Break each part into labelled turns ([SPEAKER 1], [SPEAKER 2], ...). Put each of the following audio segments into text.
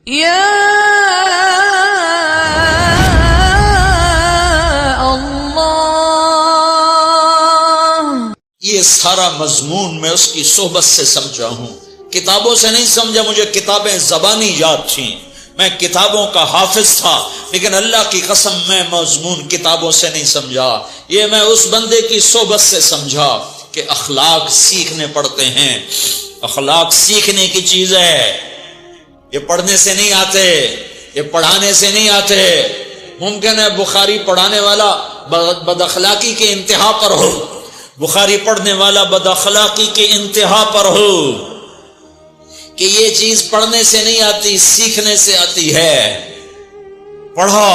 [SPEAKER 1] یا اللہ،
[SPEAKER 2] یہ سارا مضمون میں اس کی صحبت سے سمجھا ہوں، کتابوں سے نہیں سمجھا. مجھے کتابیں زبانی یاد تھیں، میں کتابوں کا حافظ تھا، لیکن اللہ کی قسم میں مضمون کتابوں سے نہیں سمجھا. یہ میں اس بندے کی صحبت سے سمجھا کہ اخلاق سیکھنے پڑتے ہیں. اخلاق سیکھنے کی چیز ہے، یہ پڑھنے سے نہیں آتے، یہ پڑھانے سے نہیں آتے. ممکن ہے بخاری پڑھانے والا بد اخلاقی کے انتہا پر ہو، بخاری پڑھنے والا بد اخلاقی کے انتہا پر ہو، کہ یہ چیز پڑھنے سے نہیں آتی، سیکھنے سے آتی ہے. پڑھا،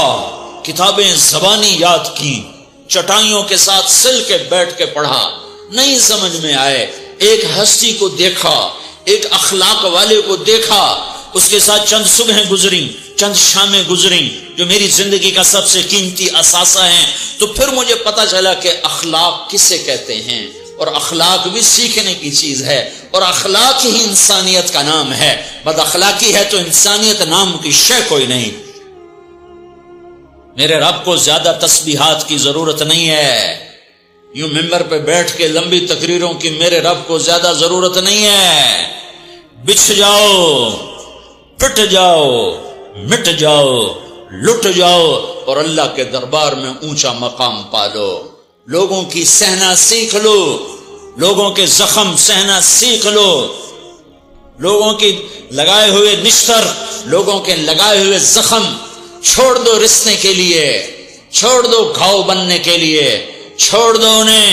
[SPEAKER 2] کتابیں زبانی یاد کی، چٹائیوں کے ساتھ سل کے بیٹھ کے پڑھا. نہیں سمجھ میں آئے، ایک ہستی کو دیکھا، ایک اخلاق والے کو دیکھا، اس کے ساتھ چند صبحیں گزری، چند شامیں گزری جو میری زندگی کا سب سے قیمتی اثاثہ ہیں. تو پھر مجھے پتا چلا کہ اخلاق کسے کہتے ہیں، اور اخلاق بھی سیکھنے کی چیز ہے، اور اخلاق ہی انسانیت کا نام ہے. بد اخلاقی ہے تو انسانیت نام کی شے کوئی نہیں. میرے رب کو زیادہ تسبیحات کی ضرورت نہیں ہے، یوں ممبر پہ بیٹھ کے لمبی تقریروں کی میرے رب کو زیادہ ضرورت نہیں ہے. بچھ جاؤ، پٹ جاؤ، مٹ جاؤ، لٹ جاؤ، اور اللہ کے دربار میں اونچا مقام پالو. لوگوں کی سہنا سیکھ لو، لوگوں کے زخم سہنا سیکھ لو، لوگوں کی لگائے ہوئے نشتر، لوگوں کے لگائے ہوئے زخم چھوڑ دو رسنے کے لیے، چھوڑ دو گھاؤ بننے کے لیے، چھوڑ دو انہیں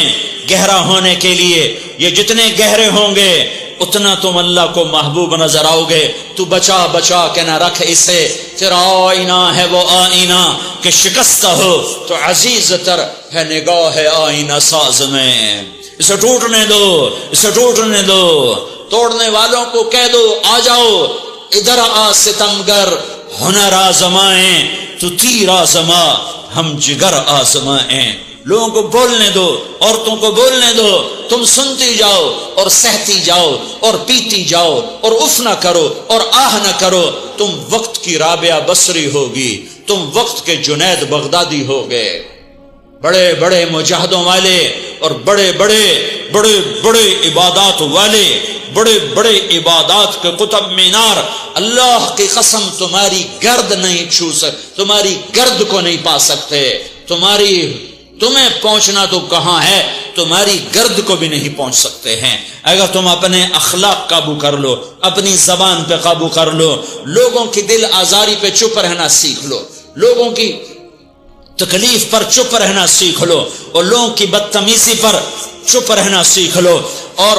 [SPEAKER 2] گہرا ہونے کے لیے. یہ جتنے گہرے ہوں گے اتنا تم اللہ کو محبوب نظر آؤ گے. تو بچا بچا کے نہ رکھ اسے، تیرا آئینہ ہے وہ آئینہ کہ شکستہ ہو تو عزیز تر ہے نگاہ آئینہ ساز میں. اسے ٹوٹنے دو، اسے ٹوٹنے دو. توڑنے والوں کو کہہ دو آ جاؤ ادھر آ ستمگر، ہنر آزمائیں تو تیر آزما، ہم جگر آزمائیں. لوگوں کو بولنے دو، عورتوں کو بولنے دو، تم سنتی جاؤ اور سہتی جاؤ اور پیتی جاؤ اور اف نہ کرو اور آہ نہ کرو. تم وقت کی رابعہ بصری ہوگی، تم وقت کے جنید بغدادی ہوگے. بڑے بڑے مجاہدوں والے اور بڑے بڑے بڑے بڑے عبادات والے، بڑے بڑے عبادات کے قطب مینار، اللہ کی قسم تمہاری گرد نہیں چھو سکتے، تمہاری گرد کو نہیں پا سکتے. تمہیں پہنچنا تو کہاں ہے، تمہاری گرد کو بھی نہیں پہنچ سکتے ہیں. اگر تم اپنے اخلاق قابو کر لو، اپنی زبان پہ قابو کر لو، لوگوں کی دل آزاری پہ چپ رہنا سیکھ لو، لوگوں کی تکلیف پر چپ رہنا سیکھ لو، اور لوگوں کی بدتمیزی پر چپ رہنا سیکھ لو، اور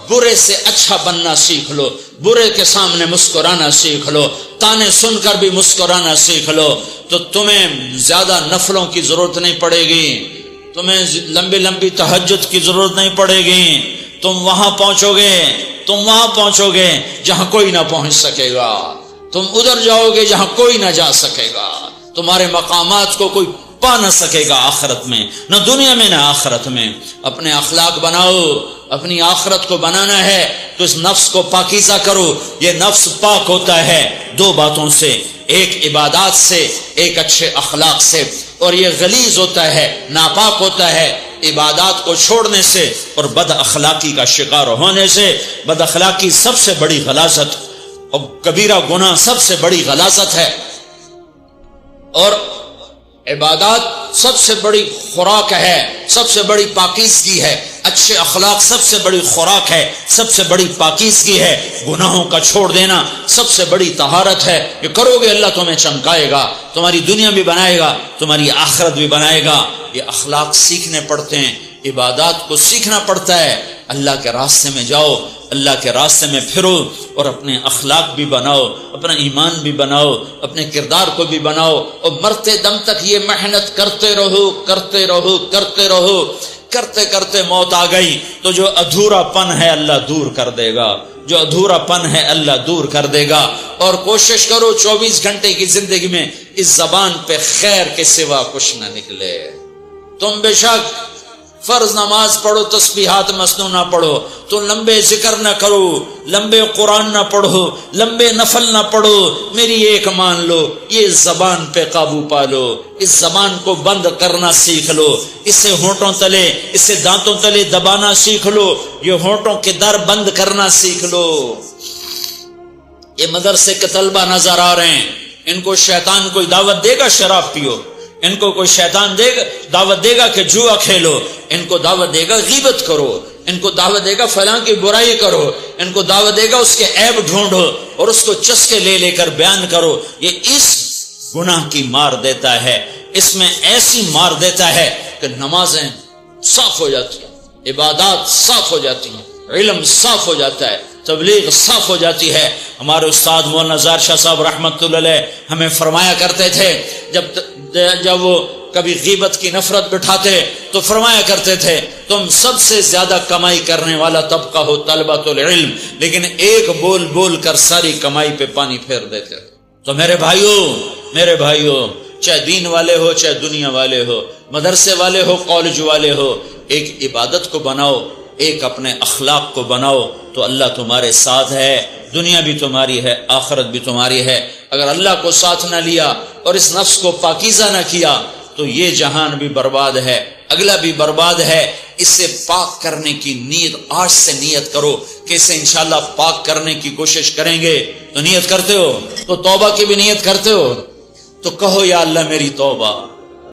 [SPEAKER 2] برے سے اچھا بننا سیکھ لو، برے کے سامنے مسکرانا سیکھ لو، تانے سن کر بھی مسکرانا سیکھ لو، تو تمہیں زیادہ نفلوں کی ضرورت نہیں پڑے گی، تمہیں لمبی لمبی تہجد کی ضرورت نہیں پڑے گی. تم وہاں پہنچو گے، تم وہاں پہنچو گے جہاں کوئی نہ پہنچ سکے گا. تم ادھر جاؤ گے جہاں کوئی نہ جا سکے گا. تمہارے مقامات کو کوئی پا نہ سکے گا آخرت میں، نہ دنیا میں نہ آخرت میں. اپنے اخلاق بناؤ. اپنی آخرت کو بنانا ہے تو اس نفس کو پاکیزہ کرو. یہ نفس پاک ہوتا ہے دو باتوں سے، ایک عبادات سے، ایک اچھے اخلاق سے، اور یہ غلیظ ہوتا ہے، ناپاک ہوتا ہے عبادات کو چھوڑنے سے اور بد اخلاقی کا شکار ہونے سے. بد اخلاقی سب سے بڑی غلاظت اور کبیرہ گناہ سب سے بڑی غلاظت ہے، اور عبادات سب سے بڑی خوراک ہے، سب سے بڑی پاکیزگی ہے. اچھے اخلاق سب سے بڑی خوراک ہے، سب سے بڑی پاکیزگی ہے. گناہوں کا چھوڑ دینا سب سے بڑی طہارت ہے. یہ کرو گے اللہ تمہیں چمکائے گا، تمہاری دنیا بھی بنائے گا، تمہاری آخرت بھی بنائے گا. یہ اخلاق سیکھنے پڑتے ہیں، عبادات کو سیکھنا پڑتا ہے. اللہ کے راستے میں جاؤ، اللہ کے راستے میں پھرو، اور اپنے اخلاق بھی بناؤ، اپنا ایمان بھی بناؤ، اپنے کردار کو بھی بناؤ، اور مرتے دم تک یہ محنت کرتے رہو کرتے رہو کرتے رہو. کرتے کرتے موت آ گئی تو جو ادھورا پن ہے اللہ دور کر دے گا، جو ادھورا پن ہے اللہ دور کر دے گا. اور کوشش کرو 24 گھنٹے کی زندگی میں اس زبان پہ خیر کے سوا کچھ نہ نکلے. تم بے شک فرض نماز پڑھو تسبیحات مسنون نہ پڑھو تو لمبے ذکر نہ کرو، لمبے قرآن نہ پڑھو، لمبے نفل نہ پڑھو، میری ایک مان لو، یہ زبان پہ قابو پالو، اس زبان کو بند کرنا سیکھ لو، اسے ہونٹوں تلے، اسے دانتوں تلے دبانا سیکھ لو، یہ ہونٹوں کے در بند کرنا سیکھ لو۔ یہ مدرسے کے طلبہ نظر آ رہے ہیں، ان کو شیطان کوئی دعوت دے گا شراب پیو، ان کو کوئی شیطان دعوت دے گا کہ جوا کھیلو، ان کو دعوت دے گا غیبت کرو، ان کو دعوت دے گا فلاں کی برائی کرو، ان کو دعوت دے گا اس کے عیب ڈھونڈو اور اس کو چسکے لے لے کر بیان کرو۔ یہ اس گناہ کی مار دیتا ہے، اس میں ایسی مار دیتا ہے کہ نمازیں صاف ہو جاتی ہیں، عبادات صاف ہو جاتی ہیں، علم صاف ہو جاتا ہے، تبلیغ صاف ہو جاتی ہے۔ ہمارے استاد مولانا زار شاہ صاحب رحمۃ اللہ علیہ ہمیں فرمایا کرتے تھے، جب وہ کبھی غیبت کی نفرت بٹھاتے تو فرمایا کرتے تھے تم سب سے زیادہ کمائی کرنے والا طبقہ ہو طلبۃ العلم، لیکن ایک بول بول کر ساری کمائی پہ پانی پھیر دیتے۔ تو میرے بھائیوں چاہے دین والے ہو چاہے دنیا والے ہو، مدرسے والے ہو کالج والے ہو، ایک عبادت کو بناؤ، ایک اپنے اخلاق کو بناؤ تو اللہ تمہارے ساتھ ہے، دنیا بھی تمہاری ہے، آخرت بھی تمہاری ہے۔ اگر اللہ کو ساتھ نہ لیا اور اس نفس کو پاکیزہ نہ کیا تو یہ جہان بھی برباد ہے، اگلا بھی برباد ہے۔ اسے پاک کرنے کی نیت آج سے نیت کرو کہ اسے انشاءاللہ پاک کرنے کی کوشش کریں گے۔ تو نیت کرتے ہو تو توبہ کی بھی نیت کرتے ہو تو کہو یا اللہ میری توبہ،